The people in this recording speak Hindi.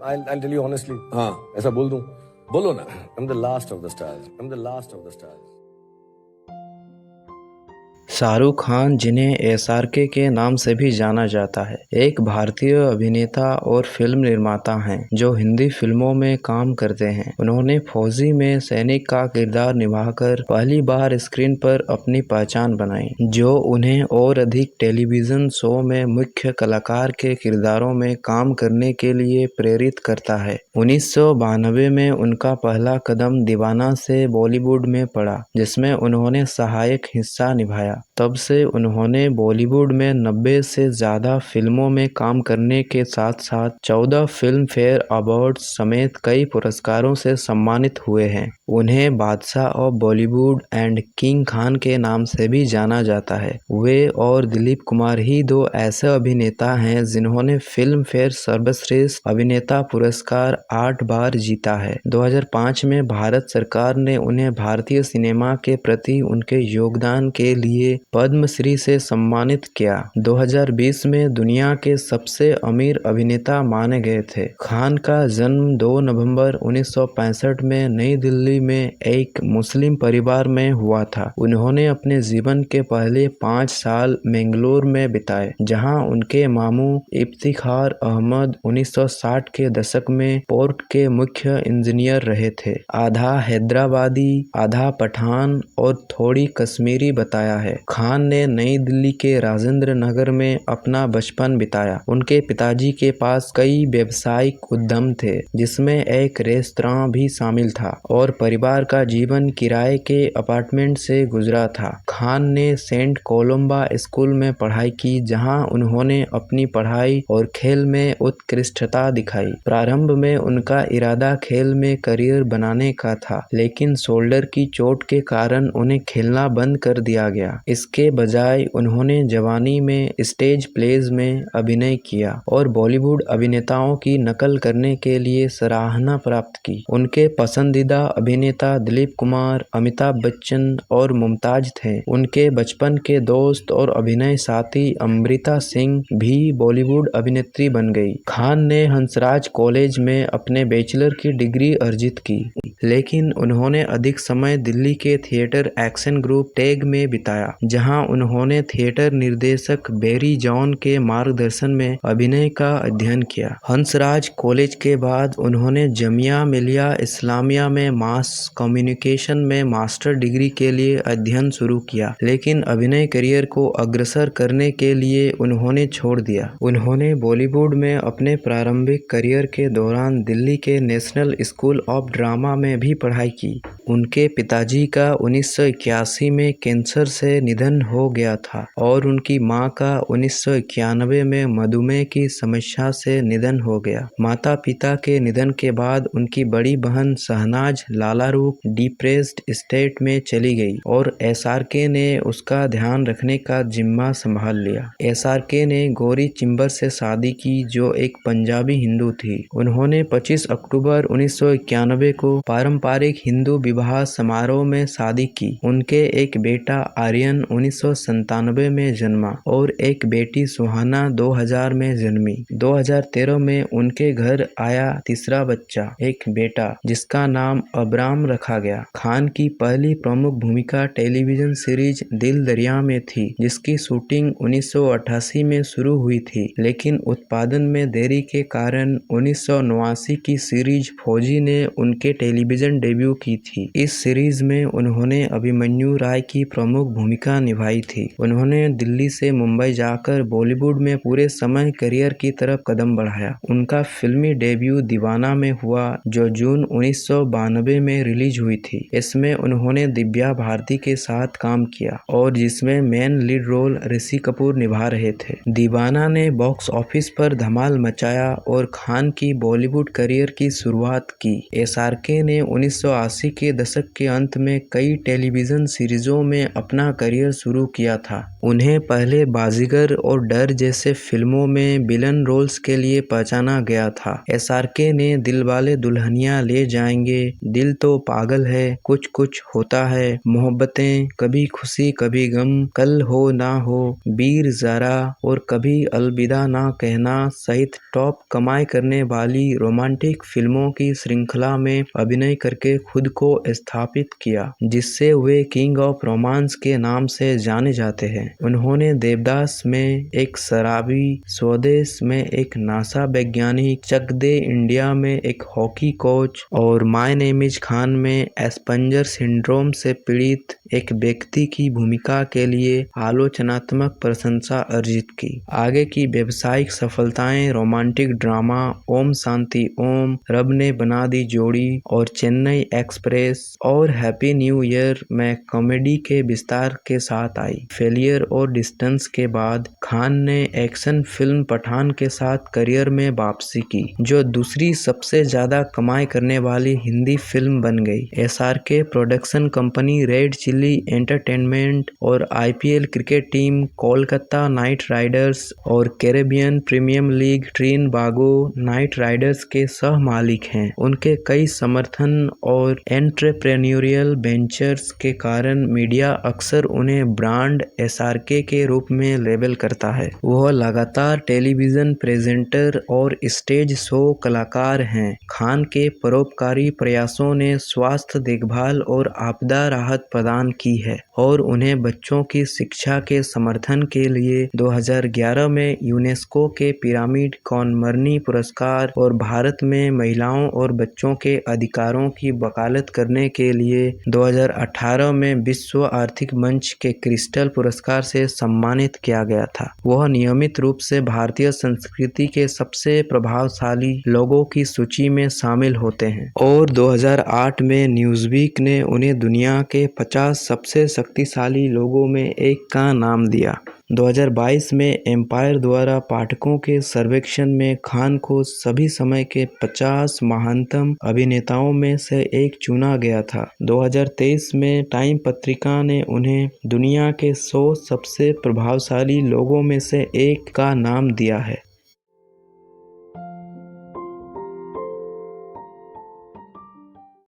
I'll tell you honestly. हाँ ऐसा बोल दूं? बोलो ना। I'm the last of the stars. I'm the last of the stars. Shahrukh Khan, जिन्हें एसआरके के नाम से भी जाना जाता है, एक भारतीय अभिनेता और फिल्म निर्माता हैं जो हिंदी फिल्मों में काम करते हैं। उन्होंने फौजी में सैनिक का किरदार निभाकर पहली बार स्क्रीन पर अपनी पहचान बनाई, जो उन्हें और अधिक टेलीविजन शो में मुख्य कलाकार के किरदारों में काम करने के लिए प्रेरित करता है। 1992 में उनका पहला कदम दीवाना से बॉलीवुड में पड़ा, जिसमें उन्होंने सहायक हिस्सा निभाया। तब से उन्होंने बॉलीवुड में 90 से ज़्यादा फिल्मों में काम करने के साथ साथ 14 फिल्म फेयर अवार्ड समेत कई पुरस्कारों से सम्मानित हुए हैं। उन्हें बादशाह of Bollywood and king Khan के नाम से भी जाना जाता है। वे और दिलीप कुमार ही दो ऐसे अभिनेता हैं जिन्होंने फिल्म फेयर सर्वश्रेष्ठ अभिनेता पुरस्कार 8 बार जीता है। 2005 में भारत सरकार ने उन्हें भारतीय सिनेमा के प्रति उनके योगदान के लिए पद्मश्री से सम्मानित किया। 2020 में दुनिया के सबसे अमीर अभिनेता माने गए थे। खान का जन्म 2 नवंबर 1965 में नई दिल्ली में एक मुस्लिम परिवार में हुआ था। उन्होंने अपने जीवन के पहले 5 साल मैंगलोर में बिताए, जहां उनके मामू इफ्तिखार अहमद 1960 के दशक में पोर्ट के मुख्य इंजीनियर रहे थे। आधा हैदराबादी, आधा पठान और थोड़ी कश्मीरी बताया है। खान ने नई दिल्ली के राजेंद्र नगर में अपना बचपन बिताया। उनके पिताजी के पास कई व्यावसायिक उद्यम थे, जिसमें एक रेस्तरां भी शामिल था, और परिवार का जीवन किराए के अपार्टमेंट से गुजरा था। खान ने सेंट कोलंबा स्कूल में पढ़ाई की, जहां उन्होंने अपनी पढ़ाई और खेल में उत्कृष्टता दिखाई। प्रारंभ में उनका इरादा खेल में करियर बनाने का था, लेकिन शोल्डर की चोट के कारण उन्हें खेलना बंद कर दिया गया। इसके बजाय उन्होंने जवानी में स्टेज प्लेज में अभिनय किया और बॉलीवुड अभिनेताओं की नकल करने के लिए सराहना प्राप्त की। उनके पसंदीदा अभिनेता दिलीप कुमार, अमिताभ बच्चन और मुमताज थे। उनके बचपन के दोस्त और अभिनय साथी अमृता सिंह भी बॉलीवुड अभिनेत्री बन गई। खान ने हंसराज कॉलेज में अपने बैचलर की डिग्री अर्जित की, लेकिन उन्होंने अधिक समय दिल्ली के थिएटर एक्शन ग्रुप टैग में बिताया, जहां उन्होंने थिएटर निर्देशक बेरी जॉन के मार्गदर्शन में अभिनय का अध्ययन किया। हंसराज कॉलेज के बाद उन्होंने जमिया मिलिया इस्लामिया में मास कम्युनिकेशन में मास्टर डिग्री के लिए अध्ययन शुरू किया, लेकिन अभिनय करियर को अग्रसर करने के लिए उन्होंने छोड़ दिया। उन्होंने बॉलीवुड में अपने प्रारंभिक करियर के दौरान दिल्ली के नेशनल स्कूल ऑफ ड्रामा में भी पढ़ाई की। उनके पिताजी का 1981 में कैंसर से निधन हो गया था और उनकी मां का 1991 में मधुमेह की समस्या से निधन हो गया। माता पिता के निधन के बाद उनकी बड़ी बहन शहनाज लालारूख डिप्रेस्ड स्टेट में चली गई और एसआरके ने उसका ध्यान रखने का जिम्मा संभाल लिया। एसआरके ने गौरी चिंबर से शादी की, जो एक पंजाबी हिंदू थी। उन्होंने 25 अक्टूबर 1991 को पारंपरिक हिंदू विवाह समारोह में शादी की। उनके एक बेटा आर्यन 1997 में जन्मा और एक बेटी सुहाना 2000 में जन्मी। 2013 में उनके घर आया तीसरा बच्चा, एक बेटा, जिसका नाम अबराम रखा गया। खान की पहली प्रमुख भूमिका टेलीविजन सीरीज दिल दरिया में थी, जिसकी शूटिंग 1988 में शुरू हुई थी, लेकिन उत्पादन में देरी के कारण 1989 की सीरीज फौजी ने उनके टेलीविजन डेब्यू की थी। इस सीरीज में उन्होंने अभिमन्यु राय की प्रमुख भूमिका निभाई थी। उन्होंने दिल्ली से मुंबई जाकर बॉलीवुड में पूरे समय करियर की तरफ कदम बढ़ाया। उनका फिल्मी डेब्यू दीवाना में हुआ, जो जून 1992 में रिलीज हुई थी। इसमें उन्होंने दिव्या भारती के साथ काम किया और जिसमें main lead role Rishi Kapoor निभा रहे थे। दीवाना ने बॉक्स ऑफिस पर धमाल मचाया और खान की बॉलीवुड करियर की शुरुआत की। एसआरके ने 1980 के दशक के अंत में कई टेलीविजन सीरीजों में अपना करियर शुरू किया था। उन्हें पहले बाजीगर और डर जैसे फिल्मों में विलन रोल्स के लिए पहचाना गया था। एसआरके ने दिलवाले दुल्हनिया ले जाएंगे, दिल तो पागल है, कुछ कुछ होता है, मोहब्बतें, कभी खुशी कभी गम, कल हो ना हो, वीर ज़ारा और कभी अलविदा ना कहना सहित टॉप कमाई करने वाली रोमांटिक फिल्मों की श्रृंखला में अभिनय करके खुद को स्थापित किया, जिससे वे किंग ऑफ रोमांस के नाम से जाने जाते हैं। उन्होंने देवदास में एक शराबी, स्वदेश में एक नासा वैज्ञानिक, चक दे इंडिया में एक हॉकी कोच और माय नेम इज खान में एस्पर्जर सिंड्रोम से पीड़ित एक व्यक्ति की भूमिका के लिए आलोचनात्मक प्रशंसा अर्जित की। आगे की व्यावसायिक सफलताएं रोमांटिक ड्रामा ओम शांति ओम, रब ने बना दी जोड़ी और चेन्नई एक्सप्रेस और हैप्पी न्यू ईयर में कॉमेडी के विस्तार के साथ आई। फेलियर और डिस्टेंस के बाद खान ने एक्शन फिल्म पठान के साथ करियर में वापसी की, जो दूसरी सबसे ज्यादा कमाई करने वाली हिंदी फिल्म बन गई। SRK production company, red chilli entertainment और IPL cricket team Kolkata knight riders और Caribbean premier league Trinbago knight riders के सह मालिक हैं। उनके कई समर्थन और एंटरप्रेन्योरियल वेंचर्स के कारण मीडिया अक्सर उन्हें ब्रांड एसआरके के रूप में लेबल करता है। वह लगातार टेलीविजन प्रेजेंटर और स्टेज शो कलाकार हैं। खान के परोपकारी प्रयासों ने स्वास्थ्य देखभाल और आपदा राहत प्रदान की है और उन्हें बच्चों की शिक्षा के समर्थन के लिए 2011 में यूनेस्को के पिरामिड कॉनमर्नी पुरस्कार और भारत में महिलाओं और बच्चों के अधिकारों की वकालत करने के लिए 2018 में विश्व आर्थिक मंच के क्रिस्टल पुरस्कार से सम्मानित किया गया था। वह नियमित रूप से भारतीय संस्कृति के सबसे प्रभावशाली लोगों की सूची में शामिल होते हैं और 2008 में न्यूज़वीक ने उन्हें दुनिया के 50 सबसे शक्तिशाली लोगों में एक का नाम दिया। 2022 में एम्पायर द्वारा पाठकों के सर्वेक्षण में खान को सभी समय के 50 महानतम अभिनेताओं में से एक चुना गया था। 2023 में टाइम पत्रिका ने उन्हें दुनिया के 100 सबसे प्रभावशाली लोगों में से एक का नाम दिया है।